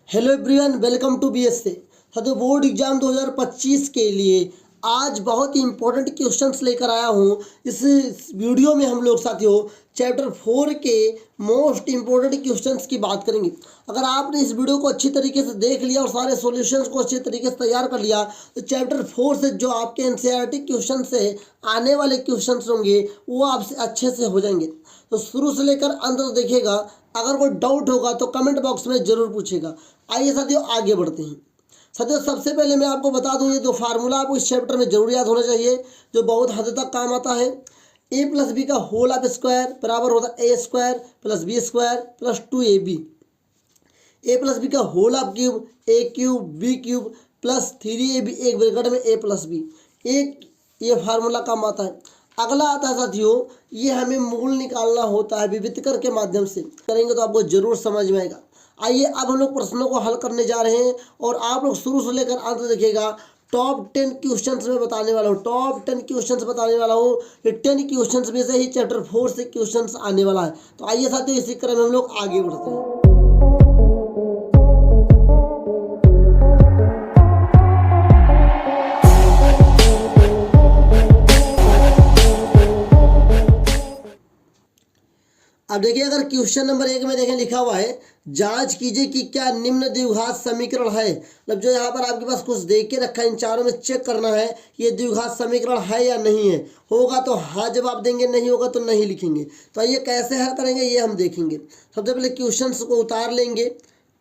Hello everyone, welcome to BSA. साथियों, board exam 2025 के लिए आज बहुत ही इंपॉर्टेंट क्वेश्चंस लेकर आया हूं। इस वीडियो में हम लोग साथियों चैप्टर 4 के मोस्ट इंपॉर्टेंट क्वेश्चंस की बात करेंगे। अगर आपने इस वीडियो को अच्छी तरीके से देख लिया और सारे सॉल्यूशंस को अच्छी तरीके से तैयार कर लिया तो चैप्टर 4 से जो आपके एनसीईआरटी क्वेश्चन से आने वाले क्वेश्चंस होंगे वो आपसे अच्छे से हो जाएंगे। तो शुरू से लेकर अंत तक देखिएगा। अगर कोई डाउट होगा तो कमेंट बॉक्स में जरूर पूछेगा। आइए साथियों आगे बढ़ते हैं। साथियों, सबसे पहले मैं आपको बता दूं, ये दो फार्मूला आपको इस चैप्टर में जरूर याद होना चाहिए जो बहुत हद तक काम आता है। ए प्लस बी का होल ऑफ स्क्वायर बराबर होता है A square plus B square plus 2ab। A plus B का whole of cube A cube B cube plus 3ab एक ब्रैकेट में ए प्लस बी। एक ये फार्मूला काम आता है। अगला आता है साथियों, ये हमें मूल निकालना होता है विविधकर के माध्यम से। करेंगे तो आपको जरूर समझ में आएगा। आइए अब हम लोग प्रश्नों को हल करने जा रहे हैं और आप लोग शुरू से लेकर अंत देखिएगा। टॉप 10 क्वेश्चंस में बताने वाला हूँ, टॉप 10 क्वेश्चंस बताने वाला हूँ। ये 10 क्वेश्चंस में से ही चैप्टर 4 से क्वेश्चंस आने वाला है। तो आइए साथियों इसी क्रम में हम लोग आगे बढ़ते हैं। अब देखिए, अगर क्वेश्चन नंबर 1 में देखें लिखा हुआ है जांच कीजिए कि क्या निम्न द्विघात समीकरण है। मतलब जो यहाँ पर आपके पास कुछ देख के रखा है, इन चारों में चेक करना है कि ये द्विघात समीकरण है या नहीं है। होगा तो हाँ जवाब देंगे, नहीं होगा तो नहीं लिखेंगे। तो ये कैसे हल करेंगे ये हम देखेंगे। सबसे पहले क्वेश्चन को उतार लेंगे।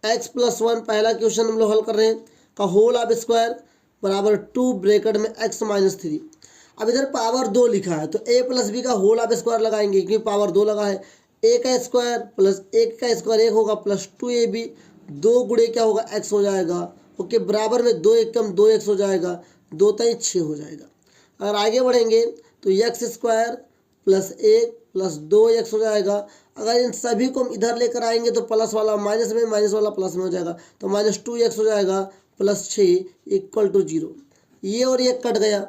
x+1 पहला क्वेश्चन हम लोग हल कर रहे हैं का होल ऑफ स्क्वायर बराबर 2 ब्रैकेट में x-3। अब इधर पावर 2 लिखा है तो a प्लस बी का होल ऑफ स्क्वायर लगाएंगे क्योंकि पावर 2 लगा है। a का स्क्वायर प्लस 1 का स्क्वायर 1 होगा प्लस 2ab 2 गुणे क्या होगा x हो जाएगा। ओके, बराबर में 2 एक कम 2x हो जाएगा, 2 तय 6 हो जाएगा। अगर आगे बढ़ेंगे तो x² प्लस 1 प्लस 2x हो जाएगा। अगर इन सभी को हम इधर लेकर आएंगे तो प्लस वाला माइनस में, माइनस वाला प्लस में हो जाएगा तो -2x हो जाएगा प्लस 6 इक्वल टू 0। ये और ये कट गया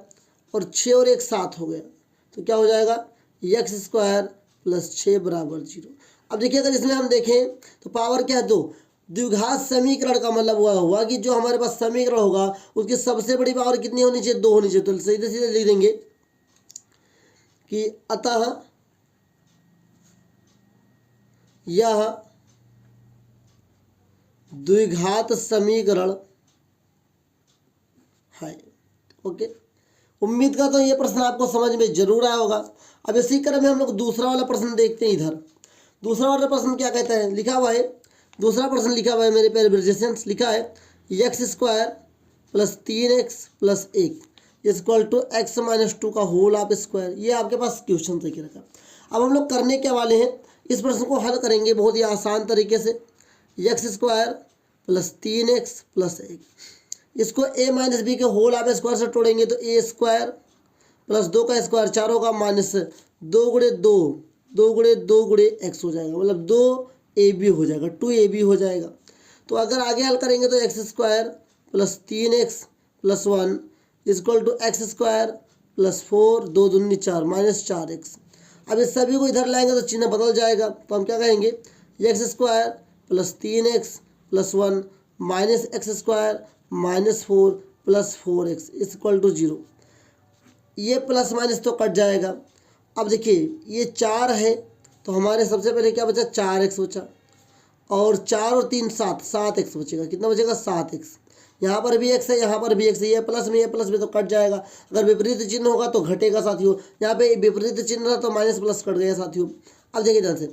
और 6 और 1 7 हो गया तो क्या हो जाएगा x² प्लस 6 बराबर 0। अब देखिए, अगर इसमें हम देखें तो पावर क्या है 2। द्विघात समीकरण का मतलब हुआ कि जो हमारे पास समीकरण होगा उसकी सबसे बड़ी पावर कितनी होनी चाहिए, 2 होनी चाहिए। तो सीधे सीधे लिख देंगे कि अतः यह द्विघात समीकरण है। ओके, उम्मीद करता हूँ ये प्रश्न आपको समझ में जरूर आया होगा। अब इसी क्रम में हम लोग दूसरा वाला प्रश्न देखते हैं। इधर दूसरा वाला प्रश्न क्या कहता है, लिखा हुआ है, दूसरा प्रश्न लिखा हुआ है मेरे प्यारे ब्रिजेशंस, लिखा है x² plus 3x plus 1 equal to x-2 का होल ऑफ स्क्वायर। ये आपके पास क्वेश्चन देखिए रखा। अब हम लोग करने क्या वाले हैं, इस प्रश्न को हल करेंगे बहुत ही आसान तरीके से। x² प्लस 3x प्लस 1 इसको a माइनस बी के होल ऑफ स्क्वायर से तोड़ेंगे तो a² प्लस 2 का स्क्वायर 4 होगा माइनस 2 गुणे 2 2 गुणे 2 गुणे x हो जाएगा, मतलब 2ab हो जाएगा, 2ab हो जाएगा। तो अगर आगे हल करेंगे तो x² plus 3x plus 1 equal to x² plus 4 2 दूनी 4 माइनस 4x। अब इस सभी को इधर लाएंगे तो चिन्ह बदल जाएगा तो हम क्या कहेंगे x² plus 3x plus 1 minus x² minus 4 plus 4x equal to 0। ये प्लस माइनस तो कट जाएगा। अब देखिए ये 4 है तो हमारे सबसे पहले क्या बचा 4x बचा और 4 और 3 7x बचेगा। कितना बचेगा 7x। यहाँ पर भी x है, यहाँ पर भी x है, ये प्लस में तो कट जाएगा। अगर विपरीत चिन्ह होगा तो घटेगा साथियों। यहाँ पे विपरीत चिन्ह था तो माइनस प्लस कट गया साथियों। अब देखिए ध्यान से,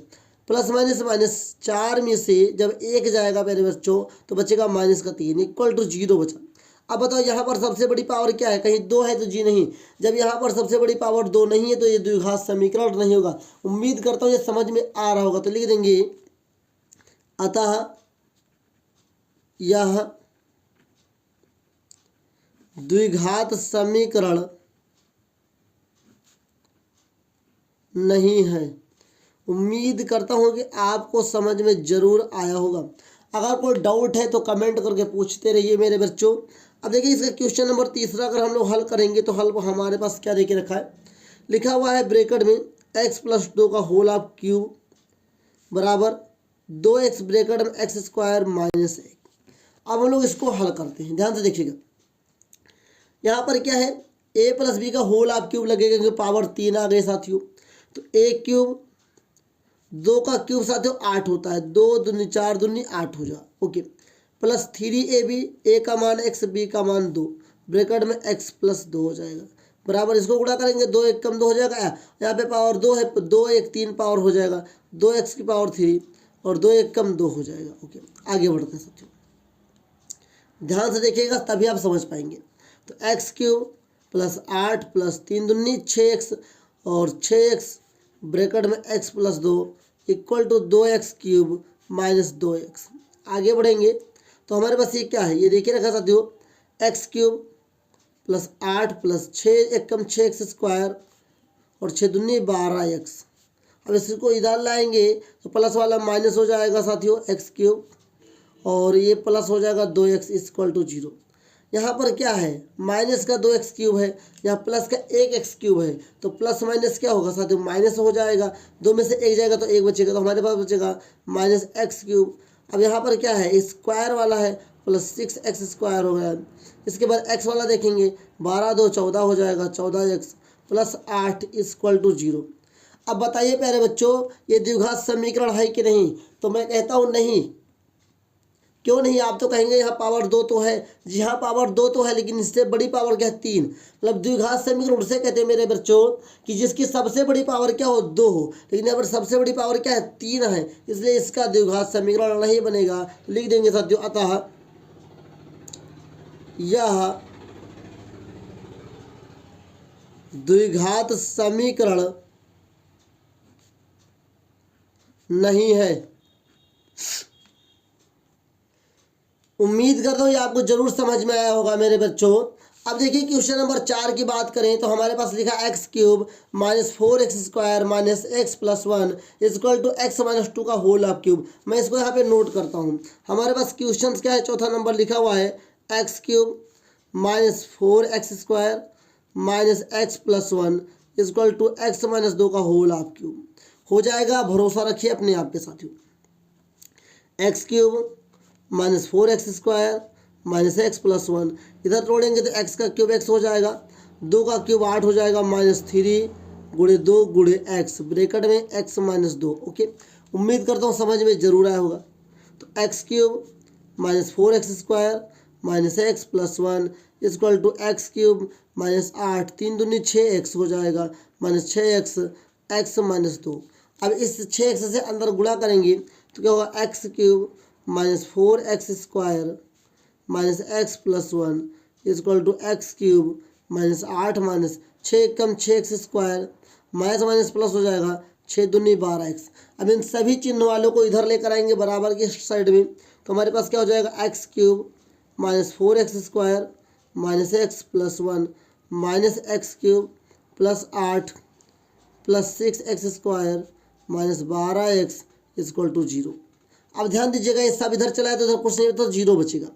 प्लस माइनस माइनस 4 में से जब 1 जाएगा मेरे बच्चों तो बचेगा -3 इक्वल टू 0 बचा। अब बताओ यहाँ पर सबसे बड़ी पावर क्या है, कहीं 2 है तो जी नहीं। जब यहाँ पर सबसे बड़ी पावर 2 नहीं है तो ये द्विघात समीकरण नहीं होगा। उम्मीद करता हूँ ये समझ में आ रहा होगा। तो लिख देंगे अतः यह द्विघात समीकरण नहीं है। उम्मीद करता हूँ कि आपको समझ में जरूर आया होगा। अगर कोई डाउट है तो कमेंट करके पूछते रहिए मेरे बच्चों। अब देखिए इसका क्वेश्चन नंबर 3 अगर हम लोग हल करेंगे तो हल हमारे पास क्या देके रखा है, लिखा हुआ है ब्रैकेट में x+2 का होल ऑफ क्यूब बराबर 2x ब्रैकेट में x² माइनस 1। अब हम लोग इसको हल करते हैं, ध्यान से देखिएगा। यहाँ पर क्या है, ए प्लस बी का होल आप क्यूब लगेगा क्योंकि पावर 3 आ गए साथियों। तो ए क्यूब 2 का क्यूब साथियों 8 होता है, 2 दूनी 4 दूनी 8 हो जाए, ओके। प्लस 3ab, ए का मान x, बी का मान 2, ब्रैकेट में x प्लस 2 हो जाएगा, बराबर इसको गुणा करेंगे, 2 1 कम 2 हो जाएगा। यहाँ पे पावर 2 है, 2 1 3 पावर हो जाएगा, 2x की पावर 3 और 2 1 कम 2 हो जाएगा, ओके। आगे बढ़ते हैं साथियों, ध्यान से देखिएगा तभी आप समझ पाएंगे। तो एक्स क्यूब प्लस 8 प्लस 3 दूनी 6x और 6x ब्रैकेट में x plus 2 equal to 2x cube minus 2x। आगे बढ़ेंगे तो हमारे पास ये क्या है, ये देखिए रखा साथियों, एक्स क्यूब प्लस 8 प्लस 6 एक कम 6x स्क्वायर और 6 दूनी 12x। अब इसको इधर लाएंगे तो प्लस वाला माइनस हो जाएगा साथियों, एक्स क्यूब और ये प्लस हो जाएगा 2x इक्वल टू 0। यहाँ पर क्या है, माइनस का 2x क्यूब है, यहाँ प्लस का 1x क्यूब है, तो प्लस माइनस क्या होगा साथियों, माइनस हो जाएगा, 2 में से 1 जाएगा तो 1 बचेगा, तो हमारे पास बचेगा माइनस एक्स क्यूब। अब यहाँ पर क्या है, स्क्वायर वाला है, प्लस 6x स्क्वायर हो गया। इसके बाद x वाला देखेंगे, 12 2 14 हो जाएगा, 14x प्लस 8 इक्वल टू 0। अब बताइए प्यारे बच्चों, ये द्विघात समीकरण है कि नहीं? तो मैं कहता हूँ नहीं। क्यों नहीं? आप तो कहेंगे यहाँ पावर 2 तो है। जी हाँ, पावर 2 तो है, लेकिन इससे बड़ी पावर क्या है, 3। मतलब द्विघात समीकरण उसे कहते हैं मेरे बच्चों कि जिसकी सबसे बड़ी पावर क्या हो, 2 हो, लेकिन यहाँ पर सबसे बड़ी पावर क्या है, 3 है, इसलिए इसका द्विघात समीकरण नहीं बनेगा। तो लिख देंगे साथियों, अतः यह द्विघात समीकरण नहीं है। उम्मीद करता हूँ ये आपको जरूर समझ में आया होगा मेरे बच्चों। अब देखिए क्वेश्चन नंबर 4 की बात करें तो हमारे पास लिखा x cube minus 4x square minus x plus 1 equal to x minus 2 का होल ऑफ क्यूब। मैं इसको यहाँ पे नोट करता हूँ। हमारे पास क्वेश्चन क्या है, चौथा नंबर लिखा हुआ है x cube minus 4x square minus x plus 1 equal to x minus 2 का होल ऑफ क्यूब। हो जाएगा, भरोसा रखिए अपने आप पे साथियों। X cube minus 4x square minus x plus 1, इधर तोड़ेंगे तो x का क्यूब x हो जाएगा, 2 का क्यूब 8 हो जाएगा, माइनस 3 गुणे 2 गुणे x ब्रैकेट में x माइनस 2, ओके। उम्मीद करता हूँ समझ में जरूर आया होगा। तो x cube minus 4x square minus x plus 1 equal to x cube minus 8 3 दूनी 6x हो जाएगा, माइनस 6x x माइनस 2। अब इस 6x से अंदर गुणा करेंगे तो क्या होगा, x cube minus 4x square minus x plus 1 equal to x cube minus 8 minus 6 कम 6x square minus minus plus हो जाएगा, 6 दूनी 12x। अब इन सभी चिन्ह वालों को इधर लेकर आएंगे बराबर की साइड में, तो हमारे पास क्या हो जाएगा, x cube minus 4x square minus x plus 1 minus x cube plus 8 plus 6x square minus 12x equal to 0। अब ध्यान दीजिएगा, ये सब इधर चला है तो इधर कुछ नहीं, तो 0 बचेगा।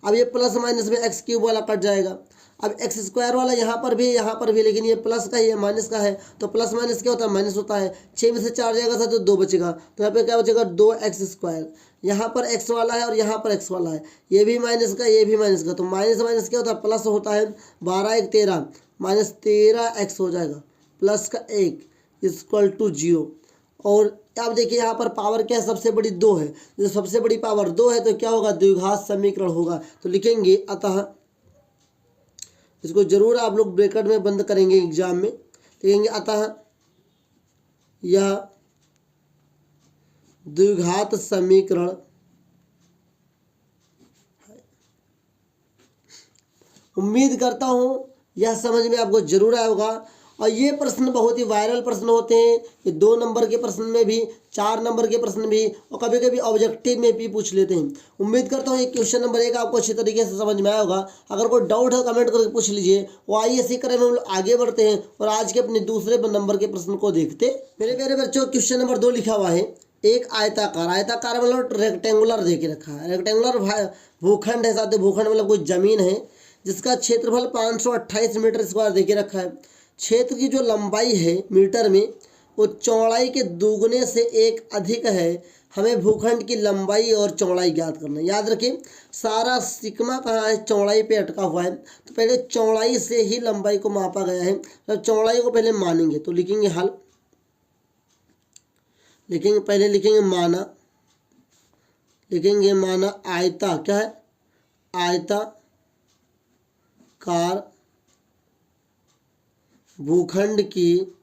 अब ये प्लस माइनस में एक्स क्यूब वाला कट जाएगा। अब एक्स स्क्वायर वाला यहाँ पर भी, लेकिन ये प्लस का ही है, माइनस का है, तो प्लस माइनस क्या होता है, माइनस होता है। 6 में से 4 जाएगा था तो 2 बचेगा, तो यहाँ पे क्या बचेगा, 2x स्क्वायर। यहाँ पर x वाला है और यहाँ पर x वाला है, ये भी माइनस का, ये भी माइनस का, तो माइनस माइनस क्या होता है, प्लस होता है। 12 1 13 माइनस 13x हो जाएगा, प्लस का 1 इक्वल टू 0। और अब देखिए यहाँ पर पावर क्या है, सबसे बड़ी 2 है, जो सबसे बड़ी पावर 2 है तो क्या होगा, द्विघात समीकरण होगा। तो लिखेंगे अतः, इसको जरूर आप लोग ब्रैकेट में बंद करेंगे एग्जाम में, लिखेंगे अतः यह द्विघात समीकरण उम्मीद करता हूँ यह समझ में आपको जरूर आया होगा। और ये प्रश्न बहुत ही वायरल प्रश्न होते हैं, ये 2 नंबर के प्रश्न में भी, 4 नंबर के प्रश्न भी, और कभी कभी ऑब्जेक्टिव में भी पूछ लेते हैं। उम्मीद करता हूँ ये क्वेश्चन नंबर 1 आपको अच्छी तरीके से समझ में आया होगा। अगर कोई डाउट है कमेंट करके पूछ लीजिए। वो आइए इसी क्रम में हम लोग आगे बढ़ते हैं और आज के अपने दूसरे नंबर के प्रश्न को देखते। मेरे प्यारे बच्चों, क्वेश्चन नंबर 2 लिखा हुआ है, एक आयताकार मतलब रेक्टेंगुलर दे के रखा है। रेक्टेंगुलर भूखंड है साथ, भूखंड मतलब कोई जमीन है जिसका क्षेत्रफल 528 मीटर स्क्वायर दे के रखा है। क्षेत्र की जो लंबाई है मीटर में, वो चौड़ाई के दोगुने से 1 अधिक है, हमें भूखंड की लंबाई और चौड़ाई ज्ञात करना है। याद रखिए सारा सिग्मा कहाँ है, चौड़ाई पे अटका हुआ है, तो पहले चौड़ाई से ही लंबाई को मापा गया है, तो चौड़ाई को पहले मानेंगे, तो लिखेंगे हल, लिखेंगे पहले लिखेंगे माना, लिखेंगे माना आयता, क्या है, आयताकार भूखंड की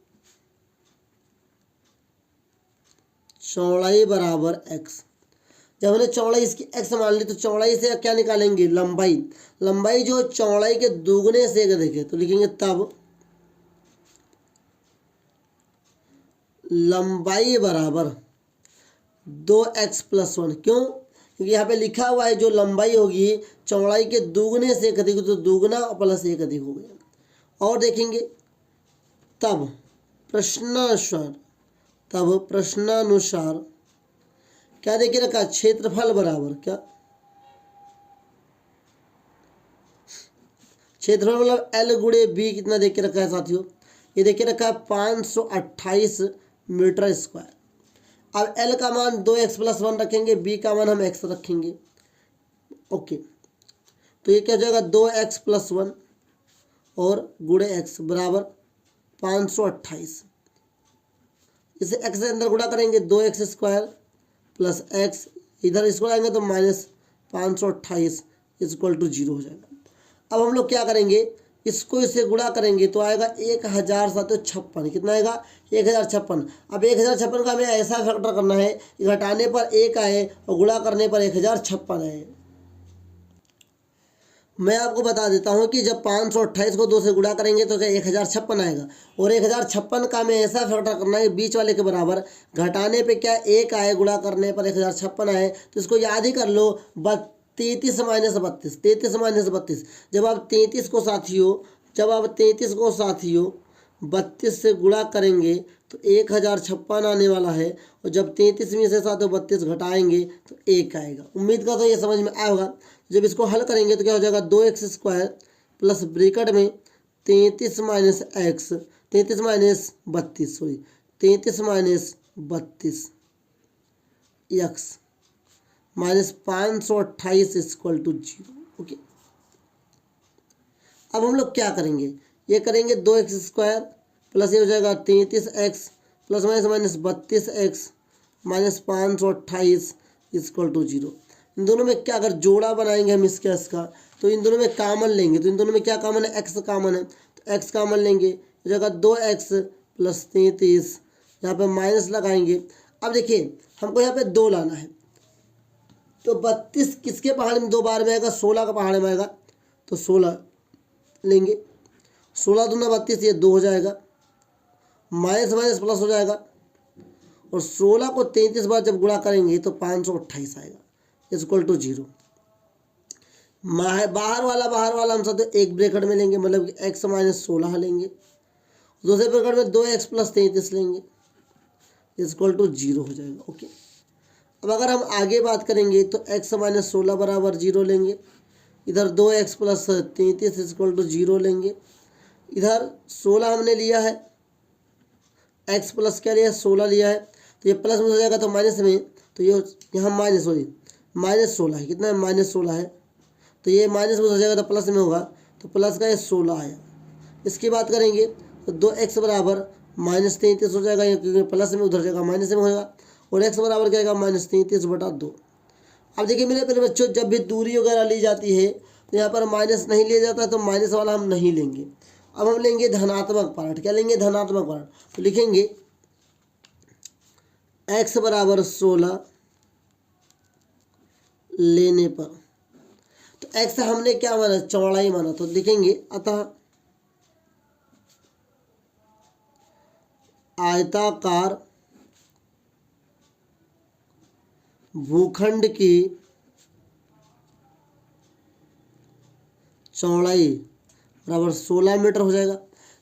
चौड़ाई बराबर x। जब हमने चौड़ाई इसकी x मान ली तो चौड़ाई से क्या निकालेंगे, लंबाई, लंबाई जो चौड़ाई के दुगने से देखें, तो लिखेंगे तब लंबाई बराबर 2x + 1। क्यों, क्योंकि यहाँ पे लिखा हुआ है जो लंबाई होगी चौड़ाई के दुगने से एक अधिक, तो दुगना प्लस एक अधिक हो गया। और देखेंगे तब प्रश्नानुसार क्या देखिए रखा, क्षेत्रफल बराबर क्या, क्षेत्रफल मतलब L गुणे B कितना देख के रखा है साथियों, ये देख के रखा है 528 मीटर स्क्वायर। अब L का मान 2x + 1 रखेंगे, B का मान हम x रखेंगे, ओके, तो ये क्या हो जाएगा 2x + 1 और गुणे x बराबर 528। इसे x से अंदर गुणा करेंगे, 2x² + x, इधर इसको लाएंगे तो -528 = 0 हो जाएगा। अब हम लोग क्या करेंगे, इसको इससे गुणा करेंगे तो आएगा 1756। कितना आएगा, 1056। अब 1056 का हमें ऐसा फैक्टर करना है कि घटाने पर 1 आए और गुणा करने पर 1056 आए। मैं आपको बता देता हूं कि जब 528 को 2 से गुणा करेंगे तो क्या 1056 आएगा, और 1056 का हमें ऐसा फैक्टर करना है बीच वाले के बराबर, घटाने पे क्या 1 आए, गुणा करने पर 1056 आए। तो इसको याद ही कर लो, 33 - 32। जब आप 33 को साथियों 32 से गुणा करेंगे तो 1056 आने वाला है, और जब 33 में से साथियों 32 घटाएंगे तो 1 आएगा। उम्मीद करता हूँ ये समझ में आया होगा। जब इसको हल करेंगे तो क्या हो जाएगा, 2x² प्लस ब्रैकेट में 33 - x, 33 - 32 सॉरी 33 - 32 x -528 = 0। ओके, अब हम लोग क्या करेंगे, ये करेंगे 2x² प्लस ये हो जाएगा 33x प्लस माइनस -32x -528 = 0। इन दोनों में क्या, अगर जोड़ा बनाएंगे हम इसका तो इन दोनों में कामन लेंगे, तो इन दोनों में क्या कामन है, x कामन है, तो x कामन लेंगे, हो जाएगा 2x + 33, यहाँ पे माइनस लगाएंगे। अब देखिए हमको यहाँ पे 2 लाना है, तो 32 किसके पहाड़ में 2 बार में आएगा, 16 का पहाड़ में आएगा, तो 16 लेंगे, 16 दूना 32, ये 2 हो जाएगा, माइनस माइनस प्लस हो जाएगा, और 16 को 33 बार जब गुणा करेंगे तो 528 आएगा = 0। बाहर वाला हम सब एक ब्रैकेट में लेंगे, मतलब x - 16 लेंगे, दूसरे ब्रैकेट में 2x + 33 लेंगे = 0 हो जाएगा। ओके, अब अगर हम आगे बात करेंगे तो x - 16 बराबर 0 लेंगे, इधर 2x + 33 = 0 लेंगे, इधर 16 हमने लिया है, x प्लस क्या लिया है, 16 लिया है, तो ये प्लस में हो जाएगा तो माइनस में, तो ये यहाँ -16 है, कितना है -16 है, तो ये माइनस में हो जाएगा तो प्लस में होगा, तो प्लस का ये 16 आया। इसकी बात करेंगे तो 2x बराबर -33 हो जाएगा, क्योंकि प्लस में उधर जाएगा माइनस में होगा, और x बराबर क्या आएगा -33/2। अब देखिए मेरे प्यारे बच्चों, जब भी दूरी वगैरह ली जाती है तो यहाँ पर माइनस नहीं लिया जाता, तो माइनस वाला हम नहीं लेंगे। अब हम लेंगे धनात्मक पार्ट, क्या लेंगे, धनात्मक पार्ट, तो लिखेंगे x बराबर 16 लेने पर, तो x हमने क्या माना, चौड़ाई माना, तो लिखेंगे अतः आयताकार भूखंड की चौड़ाई बराबर 16 मीटर हो जाएगा।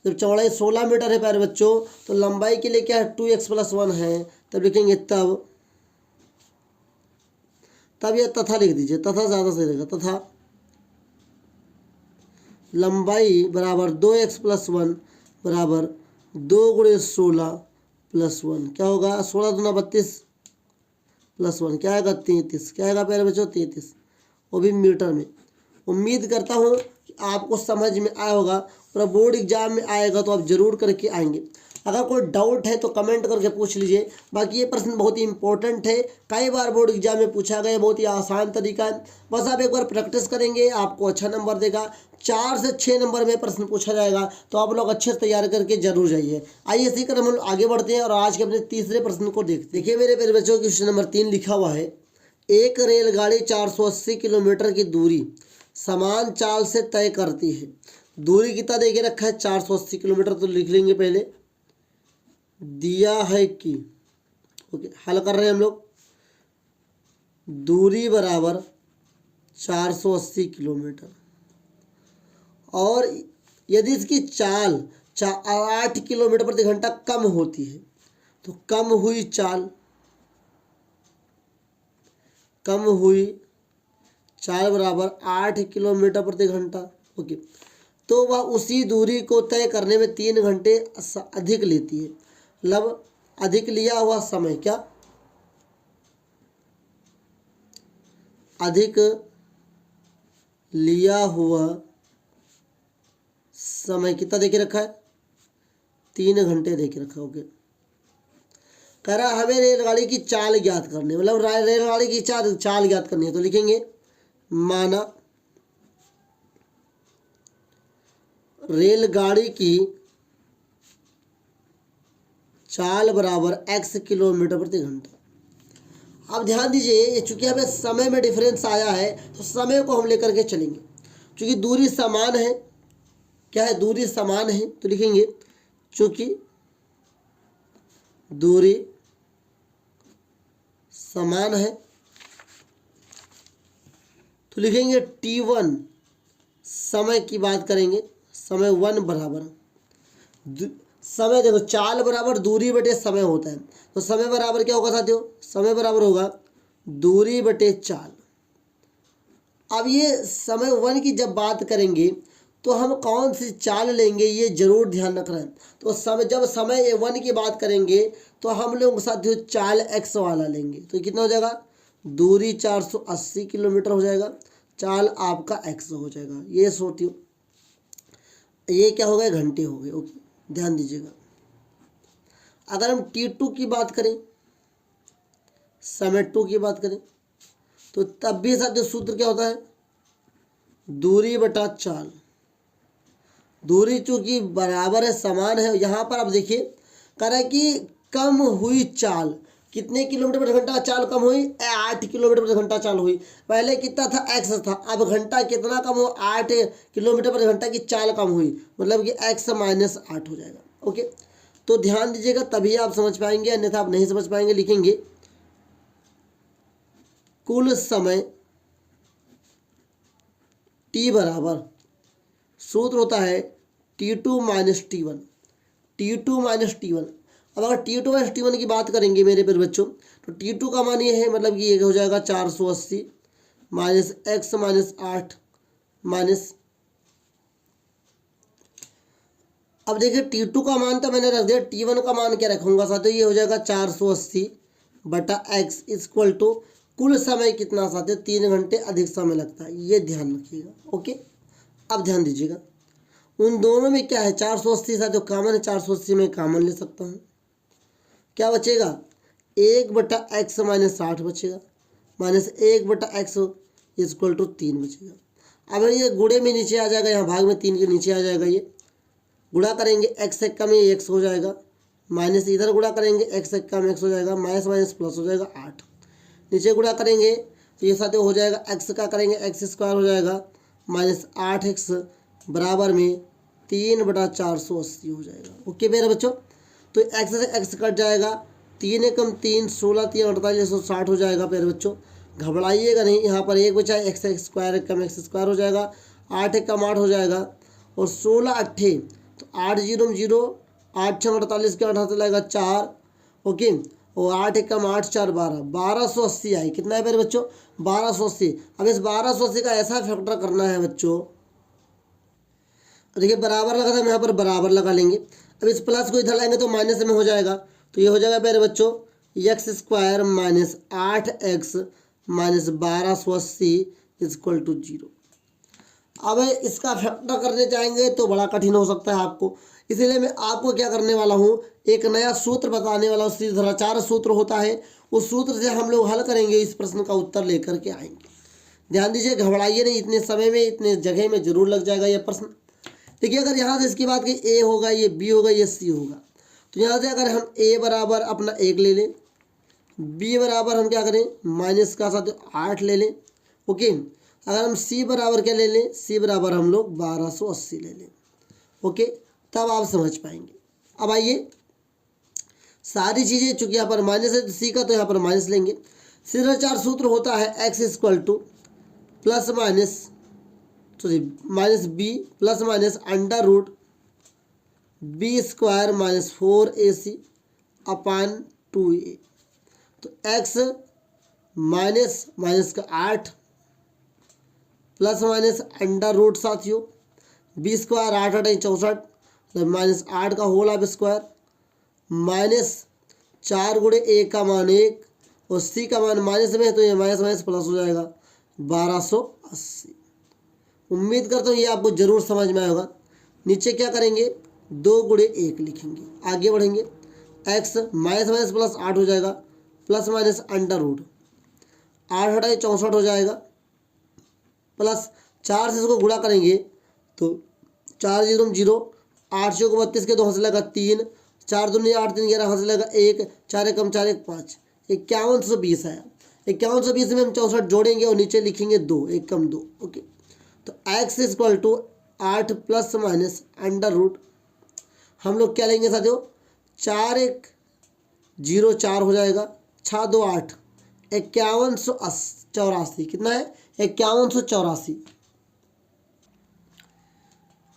जब चौड़ाई 16 मीटर है प्यारे बच्चों, तो लंबाई के लिए क्या है, 2x + 1 है, तब लिखेंगे तब ये तथा लिख दीजिए, तथा ज़्यादा सही रहेगा, तथा लंबाई बराबर 2x + 1 बराबर 2 × 16 + 1, क्या होगा, 16 दूना 32, +1 क्या आएगा 33, क्या आएगा प्यारे बच्चों 33, वो भी मीटर में। उम्मीद करता हूँ कि आपको समझ में आया होगा और बोर्ड एग्जाम में आएगा तो आप जरूर करके आएंगे। अगर कोई डाउट है तो कमेंट करके पूछ लीजिए। बाकी ये प्रश्न बहुत ही इंपॉर्टेंट है, कई बार बोर्ड एग्जाम में पूछा गया, बहुत ही आसान तरीका है। बस आप एक बार प्रैक्टिस करेंगे आपको अच्छा नंबर देगा। 4 से 6 नंबर में प्रश्न पूछा जाएगा, तो आप लोग अच्छे से तैयार करके जरूर जाइए। आइए इसी क्रम हम आगे बढ़ते हैं और आज के अपने तीसरे प्रश्न को देखते हैं। देखिए मेरे प्यारे बच्चों, क्वेश्चन नंबर 3 लिखा हुआ है, एक रेलगाड़ी 480 किलोमीटर की दूरी समान चाल से तय करती है। दूरी कितना दे के रखा है 480 किलोमीटर, तो लिख लेंगे पहले दिया है कि, ओके हल कर रहे हैं हम लोग। दूरी बराबर 480 किलोमीटर और यदि इसकी चाल 8 किलोमीटर प्रति घंटा कम होती है तो कम हुई चाल बराबर 8 किलोमीटर प्रति घंटा। ओके, तो वह उसी दूरी को तय करने में 3 घंटे अधिक लेती है। मतलब अधिक लिया हुआ समय, क्या अधिक लिया हुआ समय कितना देके रखा है 3 घंटे देके रखा। ओके, कह रहा हमें रेलगाड़ी की चाल ज्ञात करनी, मतलब रेलगाड़ी की चाल ज्ञात करनी है, तो लिखेंगे माना रेलगाड़ी की चाल बराबर x किलोमीटर प्रति घंटा। अब ध्यान दीजिए, ये चूंकि हमें समय में डिफरेंस आया है तो समय को हम लेकर के चलेंगे। चूंकि दूरी समान है, क्या है दूरी समान है, तो लिखेंगे चूंकि दूरी समान है तो लिखेंगे t1, समय की बात करेंगे, समय 1 बराबर समय, देखो चाल बराबर दूरी बटे समय होता है, तो समय बराबर क्या होगा साथियों, समय बराबर होगा दूरी बटे चाल। अब ये समय 1 की जब बात करेंगे तो हम कौन सी चाल लेंगे ये जरूर ध्यान रखना है। तो जब समय 1 की बात करेंगे तो हम लोग साथियों चाल x वाला लेंगे, तो कितना हो जाएगा, दूरी 480 किलोमीटर हो जाएगा, चाल आपका x हो जाएगा। ये सोचियो, ये क्या हो गए, घंटे हो गए। ओके, ध्यान दीजिएगा। अगर हम t2 की बात करें, समय 2 की बात करें, तो तब भी साथियों सूत्र क्या होता है, दूरी बटा चाल। दूरी चूंकि बराबर है, समान है, यहाँ पर आप देखिए कह रहा है कि कम हुई चाल, कितने किलोमीटर प्रति घंटा चाल कम हुई, 8 किलोमीटर प्रति घंटा चाल हुई। पहले कितना था, x था, अब घंटा कितना कम हो, 8 किलोमीटर प्रति घंटा की चाल कम हुई, मतलब कि x - 8 हो जाएगा। ओके, तो ध्यान दीजिएगा, तभी आप समझ पाएंगे, अन्यथा आप नहीं समझ पाएंगे। लिखेंगे कुल समय t बराबर, सूत्र होता है t2 - t1, t2 - t1। अब अगर t2 - t1 की बात करेंगे मेरे प्यारे बच्चों, तो t2 का मान ये है, मतलब कि ये हो जाएगा 480 माइनस x - 8 माइनस, अब देखिए t2 का मान तो मैंने रख दिया, t1 का मान क्या रखूंगा साथियों, ये हो जाएगा 480 बटा x इक्वल टू कुल समय कितना साथियों, 3 घंटे अधिक समय लगता है, ये ध्यान रखिएगा। ओके, अब ध्यान दीजिएगा, उन दोनों में क्या है, 480 साथियों कॉमन है, 480 में कॉमन ले सकता हूँ, क्या बचेगा, 1 बटा x - 8 बचेगा, माइनस 1 बटा x इक्वल टू 3 बचेगा। अब ये गुणे में नीचे आ जाएगा, यहाँ भाग में 3 के नीचे आ जाएगा, ये गुणा करेंगे x से कम ये x हो जाएगा, माइनस इधर गुणा करेंगे x से कम x हो जाएगा, माइनस माइनस प्लस हो जाएगा 8, नीचे गुणा करेंगे तो ये साथ हो जाएगा, x का करेंगे x स्क्वायर हो जाएगा माइनस 8x बराबर में 3 बटा 480 हो जाएगा। ओके मेरे बच्चों, तो x से x कट जाएगा, 3 एकम 3, 16 3 48 160 हो जाएगा। मेरे बच्चों घबराइएगा नहीं, यहाँ पर 1 बचा है, x स्क्वायर कम x स्क्वायर हो जाएगा, 8 एकम 8 हो जाएगा, और 16 अट्ठे तो 8 0 0, 8 6 48 के 8 हाथ लगेगा 4। ओके, और 8 एकम 8 4 12, 1280 आई, कितना है मेरे बच्चों, 1280। अब इस 1280 का ऐसा फैक्टर करना है बच्चों, देखिए बराबर लगा था, हम यहाँ पर बराबर लगा लेंगे। अब इस प्लस को इधर लाएंगे तो माइनस में हो जाएगा, तो ये हो जाएगा मेरे बच्चों x square minus 8x minus 1280 equal to 0। अब इसका फैक्टर करने जाएंगे तो बड़ा कठिन हो सकता है आपको, इसलिए मैं आपको क्या करने वाला हूँ, एक नया सूत्र बताने वाला हूँ। सीधाचार सूत्र होता है, उस सूत्र से हम लोग हल करेंगे, इस प्रश्न का उत्तर लेकर के आएंगे। ध्यान दीजिए, घबराइए नहीं, इतने समय में इतने जगह में जरूर लग जाएगा यह प्रश्न। देखिए, अगर यहाँ से इसकी बात की ए होगा, ये बी होगा, ये सी होगा, तो यहाँ से अगर हम ए बराबर अपना 1 ले लें, बी बराबर हम क्या करें माइनस का साथ 8 ले लें, ओके। अगर हम सी बराबर क्या ले लें, सी बराबर हम लोग 1280 ले लें, ओके, तब आप समझ पाएंगे। अब आइए, सारी चीज़ें चूंकि यहाँ पर माइनस है तो सी का तो यहाँ पर माइनस लेंगे। सीधाचार सूत्र होता है x equal to plus minus minus b plus minus under root b square minus 4ac upon 2a। तो x माइनस माइनस का 8 प्लस माइनस अंडर रूट साथियों बी स्क्वायर 8 8 64 माइनस 8 का होल ऑफ स्क्वायर माइनस 4 गुणे a का मान 1 और c का मान माइनस में है तो ये माइनस माइनस प्लस हो जाएगा 1280। उम्मीद करता हूँ ये आपको जरूर समझ में आएगा। नीचे क्या करेंगे, 2 गुणे 1 लिखेंगे, आगे बढ़ेंगे, x माइनस माइनस प्लस 8 हो जाएगा प्लस माइनस अंडर रूट 8 8 64 हो जाएगा प्लस 4 से इसको गुणा करेंगे तो 4 0 0 8 चौको 32 के 2 हंस लगा 3 4 दूनी 8 3 11 हंस लगा 1 4 1 4 1 5 5120 आया। 5120 में हम 64 जोड़ेंगे और नीचे लिखेंगे 2 1 कम 2, ओके। तो x equal to 8 plus minus under root हम लोग क्या लेंगे साथियों, 4 1 0 4 हो जाएगा 6 2 8 5184। कितना है 5184।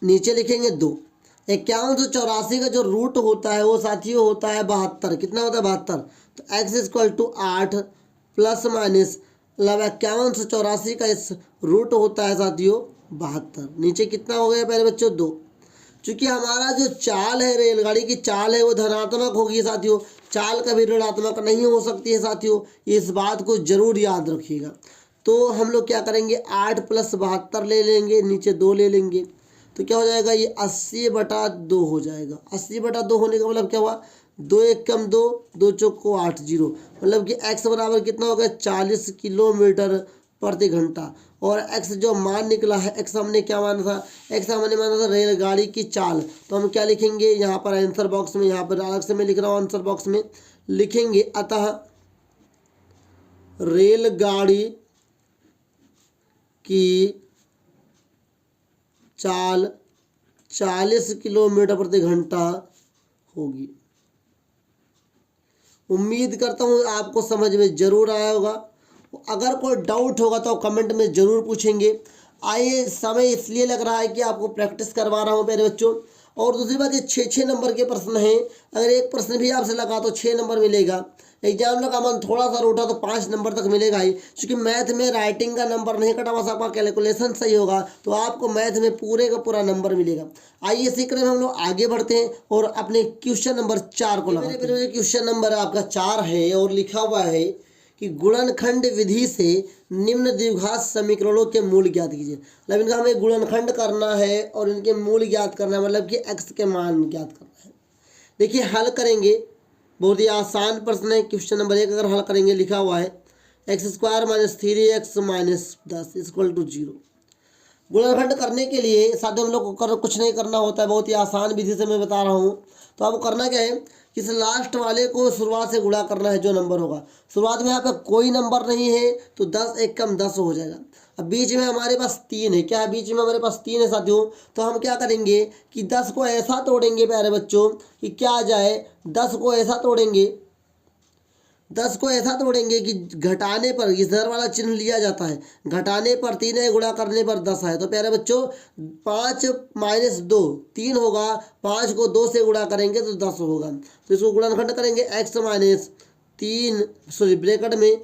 नीचे लिखेंगे 2। 5184 का जो रूट होता है वो साथियों होता है 72। कितना होता है 72। तो x equal to 8 plus minus 5184 का इस रूट होता है साथियों 72। नीचे कितना हो गया पहले बच्चों 2। चूंकि हमारा जो चाल है, रेलगाड़ी की चाल है वो धनात्मक होगी साथियों, चाल कभी ऋणात्मक नहीं हो सकती है साथियों, इस बात को जरूर याद रखिएगा। तो हम लोग क्या करेंगे 8 प्लस 72 ले लेंगे, नीचे 2 ले लेंगे, तो क्या हो जाएगा ये 80/2 हो जाएगा। 80/2 होने का मतलब क्या हुआ, 2 1 कम 2 2 चौको 8 0, मतलब कि x बराबर कितना हो गया 40 किलोमीटर प्रति घंटा। और x जो मान निकला है, x हमने क्या माना था, x हमने माना था रेलगाड़ी की चाल। तो हम क्या लिखेंगे यहाँ पर आंसर बॉक्स में, यहाँ पर अलग से मैं लिख रहा हूँ आंसर बॉक्स में लिखेंगे, अतः रेलगाड़ी की चाल 40 किलोमीटर प्रति घंटा होगी। उम्मीद करता हूँ आपको समझ में जरूर आया होगा। अगर कोई डाउट होगा तो कमेंट में ज़रूर पूछेंगे। आइए, समय इसलिए लग रहा है कि आपको प्रैक्टिस करवा रहा हूँ मेरे बच्चों। और दूसरी बात, ये 6 नंबर के प्रश्न हैं, अगर एक प्रश्न भी आपसे लगा तो 6 नंबर मिलेगा। एग्जाम का मन थोड़ा सा रूठा तो 5 नंबर तक मिलेगा ही, क्योंकि मैथ में राइटिंग का नंबर नहीं कटा, बस आपका कैलकुलेशन सही होगा तो आपको मैथ में पूरे का पूरा नंबर मिलेगा। आइए इसी क्रम में हम लोग आगे बढ़ते हैं और अपने क्वेश्चन नंबर 4 को लगाते हैं। क्वेश्चन नंबर आपका 4 है और लिखा हुआ है कि गुणनखंड विधि से निम्न द्विघात समीकरणों के मूल ज्ञात कीजिए। मतलब इनका हमें गुणनखंड करना है और इनके मूल ज्ञात करना है, मतलब कि x के मान ज्ञात करना है। देखिए हल करेंगे, बहुत ही आसान प्रश्न है। क्वेश्चन नंबर 1 अगर हल करेंगे, लिखा हुआ है x square minus 3x minus 10 equal to 0। गुणनखंड करने के लिए साथ हम लोग को कुछ नहीं करना होता है, बहुत ही आसान विधि से मैं बता रहा हूँ। तो आपको करना क्या है, इस लास्ट वाले को शुरुआत से गुणा करना है, जो नंबर होगा। शुरुआत में यहाँ पे कोई नंबर नहीं है तो 10 1 कम 10 हो जाएगा। अब बीच में हमारे पास 3 है, क्या है बीच में हमारे पास 3 है साथियों। तो हम क्या करेंगे कि 10 को ऐसा तोड़ेंगे प्यारे बच्चों कि क्या आ जाए, 10 को ऐसा तोड़ेंगे, 10 को ऐसा तोड़ेंगे कि घटाने पर इधर वाला चिन्ह लिया जाता है, घटाने पर 3 है, गुणा करने पर 10 है। तो प्यारे बच्चों 5 माइनस 2 3 होगा, 5 को 2 से गुणा करेंगे तो 10 होगा। तो इसको गुणनखंड करेंगे x माइनस 3 ब्रैकेट में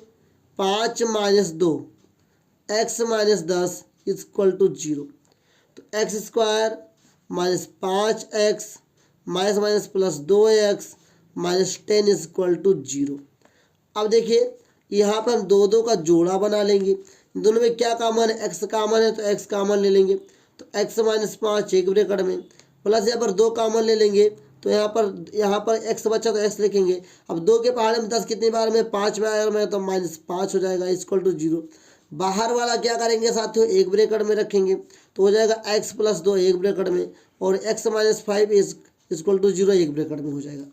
5 minus 2 x minus 10 equal to 0। तो x square minus 5x minus minus plus 2x minus 10 equal to 0। अब देखिए यहाँ पर हम दो दो का जोड़ा बना लेंगे, दोनों में क्या कॉमन है, एक्स कॉमन है तो एक्स कॉमन ले लेंगे, तो एक्स माइनस 5 एक ब्रैकेट में, प्लस यहाँ पर 2 कॉमन ले लेंगे तो यहाँ पर एक्स बचा तो एक्स लिखेंगे। अब 2 के पहाड़े में 10 कितनी बार में, 5 में आया मैं तो -5 हो जाएगा इक्वल टू 0। बाहर वाला क्या करेंगे साथियों, एक ब्रैकेट में रखेंगे तो हो जाएगा x + 2 एक ब्रैकेट में, और x - 5 इक्वल टू 0 एक ब्रैकेट में हो जाएगा।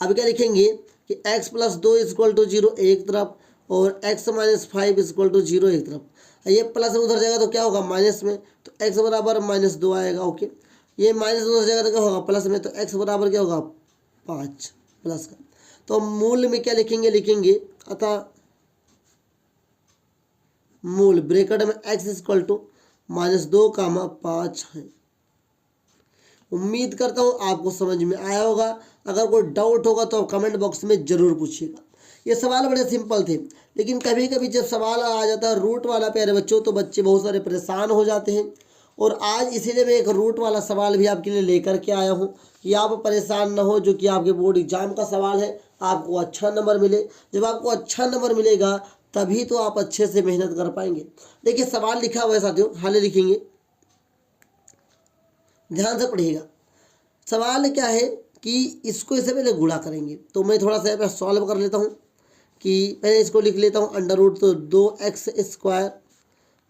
अब क्या लिखेंगे कि x + 2 इक्वल टू 0 एक तरफ और x - 5 इक्वल टू 0 एक तरफ। ये प्लस में उधर जाएगा तो क्या होगा माइनस में, तो x बराबर -2 आएगा। ओके, ये माइनस उधर जाएगा तो क्या होगा प्लस में, तो x बराबर क्या होगा 5 प्लस का। तो मूल में क्या लिखेंगे अतः मूल ब्रैकेट में x इक्वल टू -2, 5 है। उम्मीद करता हूँ आपको समझ में आया होगा। अगर कोई डाउट होगा तो कमेंट बॉक्स में ज़रूर पूछिएगा। ये सवाल बड़े सिंपल थे, लेकिन कभी कभी जब सवाल आ जाता है रूट वाला प्यारे बच्चों तो बच्चे बहुत सारे परेशान हो जाते हैं। और आज इसीलिए मैं एक रूट वाला सवाल भी आपके लिए लेकर के आया हूँ कि आप परेशान ना हो, जो कि आपके बोर्ड एग्जाम का सवाल है, आपको अच्छा नंबर मिले। जब आपको अच्छा नंबर मिलेगा तभी तो आप अच्छे से मेहनत कर पाएंगे। देखिए सवाल लिखा हुआ है साथियों, हाल लिखेंगे, ध्यान से पढ़िएगा। सवाल क्या है कि इसको इससे पहले गुणा करेंगे, तो मैं थोड़ा सा यहाँ पर सॉल्व कर लेता हूँ कि पहले इसको लिख लेता हूँ √ तो 2x²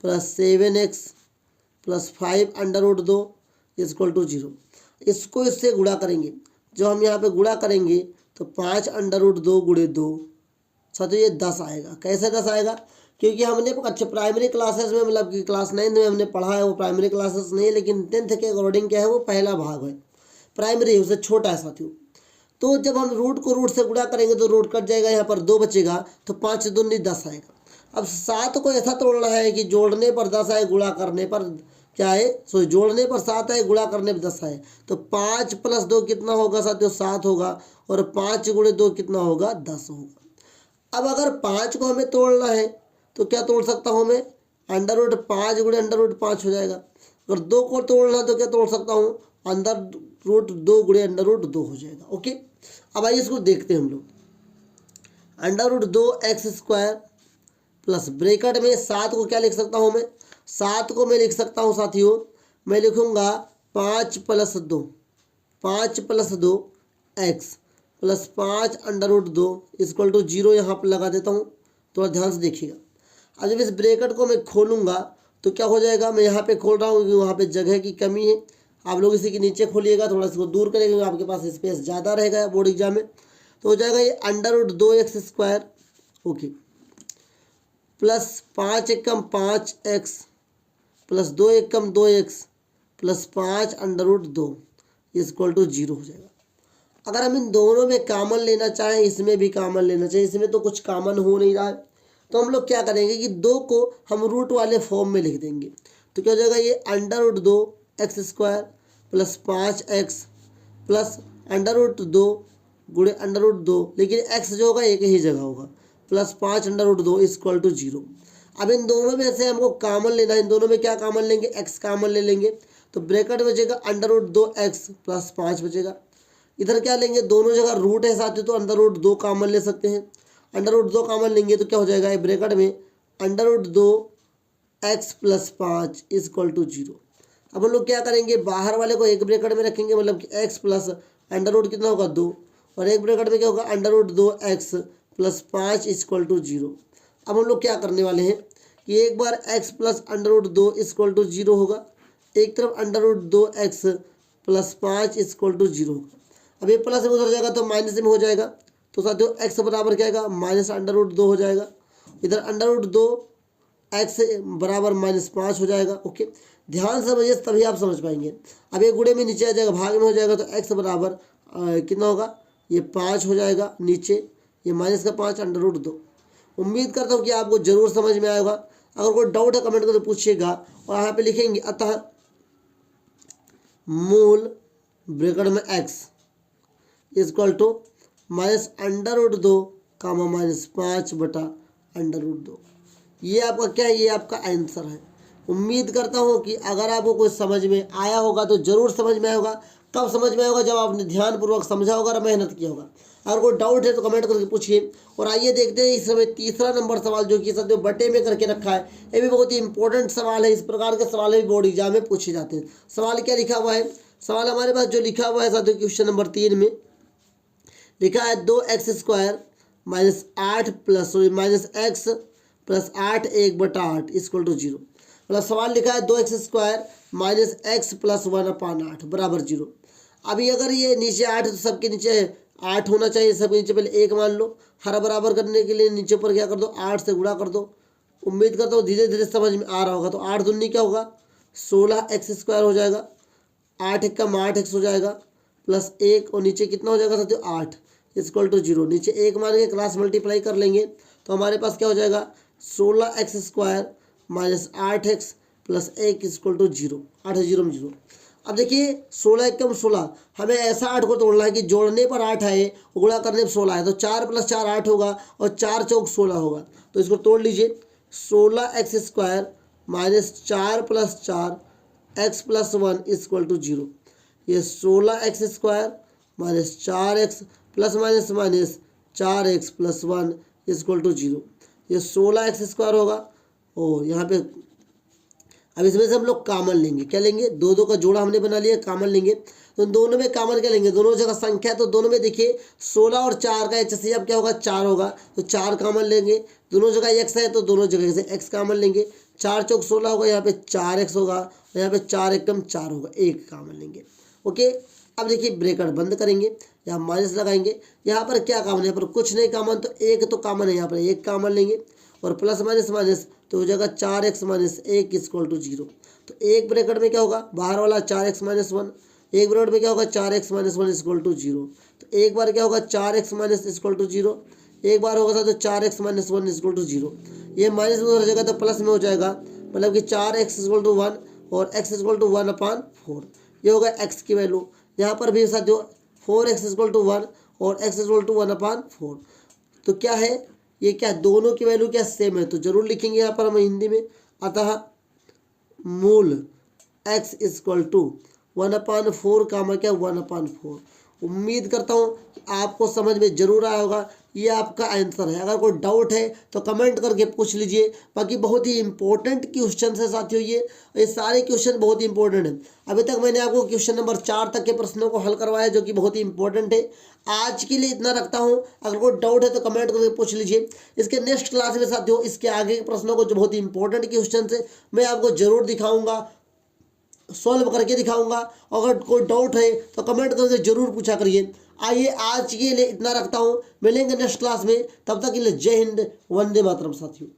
+ 7x + 5 √2 इक्वल टू 0। इसको इससे गुणा करेंगे, जो हम यहाँ पे गुणा करेंगे तो 5 √2 × 2 साथियों ये 10 आएगा। कैसे 10 आएगा, क्योंकि हमने अच्छे प्राइमरी क्लासेस में मतलब कि क्लास 9 में हमने पढ़ा है, वो प्राइमरी क्लासेस नहीं है लेकिन 10th के अकॉर्डिंग क्या है वो पहला भाग है, प्राइमरी उससे छोटा है साथियों। तो जब हम रूट को रूट से गुणा करेंगे तो रूट कट जाएगा, यहाँ पर 2 बचेगा तो 5 दूनी 10 आएगा। अब 7 को ऐसा तोड़ना है कि जोड़ने पर 10 आए, गुणा करने पर क्या है, सो जोड़ने पर 7 आए, गुणा करने पर 10 आए, तो 5 + 2 कितना होगा साथियों 7 होगा, और 5 × 2 कितना होगा 10 होगा। अब अगर 5 को हमें तोड़ना है तो क्या तोड़ सकता हूँ मैं, √5 × √5 हो जाएगा। अगर 2 को तोड़ना है तो क्या तोड़ सकता हूँ, √2 × √2 हो जाएगा। ओके, अब आइए इसको देखते हैं हम लोग। √2x² प्लस ब्रैकेट में 7 को क्या लिख सकता हूँ मैं, 7 को मैं लिख सकता हूँ साथियों, मैं लिखूँगा 5 + 2 x + 5 √2 इक्वल टू 0 यहाँ पर लगा देता हूँ। थोड़ा ध्यान से देखिएगा। अब जब इस ब्रैकेट को मैं खोलूँगा तो क्या हो जाएगा, मैं यहाँ पे खोल रहा हूँ क्योंकि वहाँ पे जगह की कमी है। आप लोग इसी के नीचे खोलिएगा, थोड़ा इसको दूर करेंगे, आपके पास स्पेस ज़्यादा रहेगा बोर्ड एग्जाम में। तो हो जाएगा ये √2x², okay, plus 5 × 5x plus 2 × 2x plus 5 √2 equal to 0 हो जाएगा। अगर हम इन दोनों में कॉमन लेना चाहें, इसमें भी कॉमन लेना चाहिए, इसमें तो कुछ कॉमन हो नहीं रहा है, तो हम लोग क्या करेंगे कि 2 को हम रूट वाले फॉर्म में लिख देंगे। तो क्या हो जाएगा ये √2x² प्लस 5x प्लस √2 × √2, लेकिन x जो होगा एक ही जगह होगा, प्लस 5 √2 इक्वल टू 0। अब इन दोनों में से हमको कॉमन लेना है, इन दोनों में क्या कॉमन लेंगे, x कॉमन ले लेंगे, तो ब्रैकेट बचेगा √2x प्लस 5 बचेगा। इधर क्या लेंगे, दोनों जगह रूट है साथियों, तो √2 कॉमन ले सकते हैं। √2 कॉमन लेंगे तो क्या हो जाएगा, ये ब्रैकेट में √2x प्लस 5 इक्वल टू 0। अब हम लोग क्या करेंगे, बाहर वाले को एक ब्रैकेट में रखेंगे, मतलब कि x प्लस √ कितना होगा 2, और एक ब्रैकेट में क्या होगा √2x प्लस 5 इक्वल टू 0। अब हम लोग क्या करने वाले हैं कि एक बार x प्लस √2 इक्वल टू 0 होगा, एक तरफ √2x प्लस 5 इक्वल टू 0 होगा। अब ये प्लस में उधर जाएगा तो माइनस में हो जाएगा, तो साथियों x बराबर क्या आएगा -√2 हो जाएगा। इधर √2x बराबर -5 हो जाएगा। ओके, ध्यान से समझिए तभी आप समझ पाएंगे। अब ये गुणे में नीचे आ जाएगा, भाग में हो जाएगा, तो x बराबर कितना होगा, ये 5 हो जाएगा, नीचे ये -5 √2। उम्मीद करता हूँ कि आपको जरूर समझ में आएगा। अगर कोई डाउट है कमेंट करके पूछिएगा, और यहाँ पे लिखेंगे अतः मूल ब्रैकेट में x इक्वल टू -√2 -5 बटा √2। ये आपका क्या है, ये आपका आंसर है। उम्मीद करता हूँ कि अगर आपको कुछ समझ में आया होगा तो ज़रूर समझ में आया होगा। कब समझ में आएगा? जब आपने ध्यानपूर्वक समझा होगा और मेहनत किया होगा। अगर कोई डाउट है तो कमेंट करके पूछिए। और आइए देखते हैं इस समय तीसरा नंबर सवाल जो कि साथियों बटे में करके रखा है। ये भी बहुत ही इंपॉर्टेंट सवाल है। इस प्रकार के सवाल भी बोर्ड एग्जाम में पूछे जाते हैं। सवाल क्या लिखा हुआ है? सवाल हमारे पास जो लिखा हुआ है साथियों क्वेश्चन नंबर 3 में लिखा है 2x² minus 8 plus minus x plus 8 1/8 equal to 0। मतलब सवाल लिखा है 2x² माइनस एक्स प्लस 1/8 बराबर 0। अभी अगर ये नीचे 8 तो सबके नीचे 8 होना चाहिए। सबके नीचे पहले 1 मान लो। हर बराबर करने के लिए नीचे पर क्या कर दो? 8 से गुणा कर दो। उम्मीद करता हूँ धीरे धीरे समझ में आ रहा होगा। तो 8 दूनी क्या होगा? 16x² हो जाएगा। 8 एक कम 8x हो जाएगा प्लस 1 और नीचे कितना हो जाएगा साथियों? 8 इक्वल टू 0। नीचे 1 मान के क्लास मल्टीप्लाई कर लेंगे तो हमारे पास क्या हो जाएगा? 16x² minus 8x plus 1 equal to 0। 8 0 0। अब देखिए 16 एक कम 16, हमें ऐसा 8 को तोड़ना है कि जोड़ने पर 8 आए, गुणा करने पर 16 है। तो 4 + 4 8 होगा और 4 चौक 16 होगा। तो इसको तोड़ लीजिए। 16x² minus 4 + 4 x plus 1 equal to 0। ये 16x² minus 4x plus minus minus 4x plus 1 equal to 0। ये 16x² होगा। और यहाँ पे अब इसमें से हम लोग कॉमन लेंगे। क्या लेंगे? 2 2 का जोड़ा हमने बना लिया, कॉमन लेंगे। तो दोनों में कॉमन क्या लेंगे? दोनों जगह संख्या है तो दोनों में देखिए 16 और 4 का HCF क्या होगा? 4 होगा। तो 4 कॉमन लेंगे। दोनों जगह x है तो दोनों जगह से x कॉमन लेंगे। 4 चौक 16 होगा, यहाँ पे 4x होगा और यहाँ पे 4 एकम 4 होगा। 1 कॉमन लेंगे। ओके, अब देखिए ब्रैकेट बंद करेंगे, यहाँ माइनस लगाएंगे। यहाँ पर क्या कॉमन है? यहाँ पर कुछ नहीं कॉमन, तो 1 तो कॉमन है। यहाँ पर 1 कॉमन लेंगे और प्लस माइनस माइनस तो हो जाएगा 4x माइनस 1 इक्वल टू 0। तो एक ब्रैकेट में क्या होगा? बाहर वाला 4x माइनस 1। एक ब्रैकेट में क्या होगा? 4x minus 1 equal to 0। तो एक बार क्या होगा? 4x minus equal to 0। एक बार होगा तो 4x माइनस 1 इक्वल टू 0। ये माइनस में हो जाएगा तो प्लस में हो जाएगा, मतलब कि 4x इक्वल टू 1 और x इक्वल टू 1/4। ये होगा x की वैल्यू। यहाँ पर भी साथियों 4x इक्वल टू 1 और x इक्वल टू 1/4। तो क्या है? ये क्या दोनों की वैल्यू क्या सेम है? तो जरूर लिखेंगे यहाँ पर हम हिंदी में। अतः मूल x इक्वल टू 1/4 कामा क्या? 1/4। उम्मीद करता हूँ कि आपको समझ में जरूर आया होगा। ये आपका आंसर है। अगर कोई डाउट है तो कमेंट करके पूछ लीजिए। बाकी बहुत ही इंपॉर्टेंट क्वेश्चन है साथियों। ये सारे क्वेश्चन बहुत ही इंपॉर्टेंट हैं। अभी तक मैंने आपको क्वेश्चन नंबर 4 तक के प्रश्नों को हल करवाया जो कि बहुत ही इंपॉर्टेंट है। आज के लिए इतना रखता हूँ। अगर कोई डाउट है तो कमेंट करके पूछ लीजिए। इसके नेक्स्ट क्लास में साथियों इसके आगे के प्रश्नों को जो बहुत ही इंपॉर्टेंट क्वेश्चन है मैं आपको जरूर दिखाऊंगा, सॉल्व करके दिखाऊंगा। अगर कोई डाउट है तो कमेंट करके जरूर पूछा करिए। आइए आज के लिए इतना रखता हूँ। मिलेंगे नेक्स्ट क्लास में, तब तक के लिए जय हिंद, वंदे मातरम साथियों।